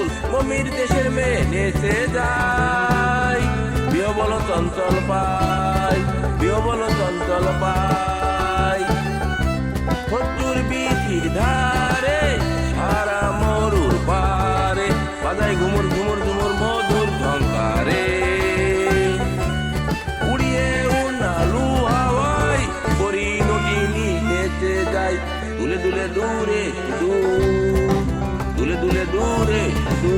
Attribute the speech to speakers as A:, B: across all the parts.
A: পুতুল মমির দেশের মেয়ে নেচে যায়, বিহবল চঞ্চল পাই, বিহবল চঞ্চল পাই। খজ্জুর বিথির ধারে সারা মরুর পারে, বাজায় ঘুমুর ঘুমুর ঘুমুর মধুর ঝঙ্কারে। উড়িয়ে উনালু হাওয়ায় পরি নটিনী নেচে যায়, দুলে দুলে দূরে শুধু, দুলে দুলে দূরে শুধু।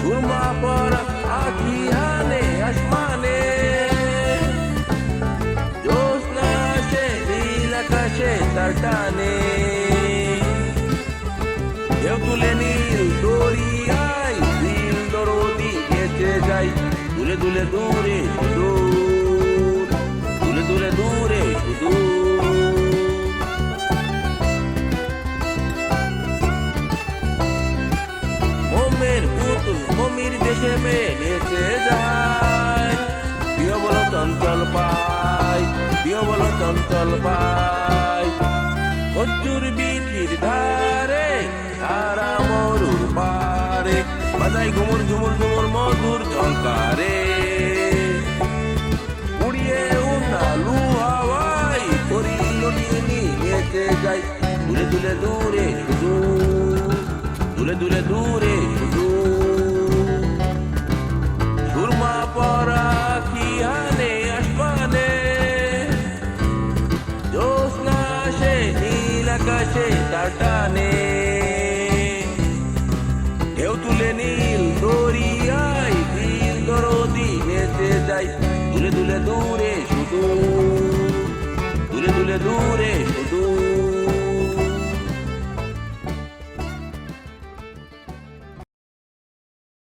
A: সুরমা পরা আখি হানে আসমানে, জ্যোৎস্না আসে নীল আকাশে তার টানে। ঢেউ তুলে নীল দরিয়ায় দিল দরদি গেছে যাই, দুলে দুলে দূরে শুধু, দুলে দুলে দূরে শুধু। মোমের পুতুল মমির দেশে মেয়ে নেচে যায়, বিহবল চঞ্চল পাই, বিহবল চঞ্চল পাই। খজ্জুর বিথির ধারে সারা মরুর পারে, বাজাই ঘুমুর ঘুমুর ঘুমুর মধুর ঝঙ্কারে। উড়িয়ে উনালু হাওয়ায় পরি নটিনী নেচে যায়, দুলে দুলে দূরে শুধু, দুলে দুলে দূরে শুধু। সুরমা পরা আখি হানে আসমানে, জ্যোৎস্না আসে নীল আকাশে তার টানে। ঢেউ তুলে নীল দরিয়ায় দিল দরদি নেচে যায়, দুলে দুলে দূরে শুধু, দুলে দুলে দূরে শুধু।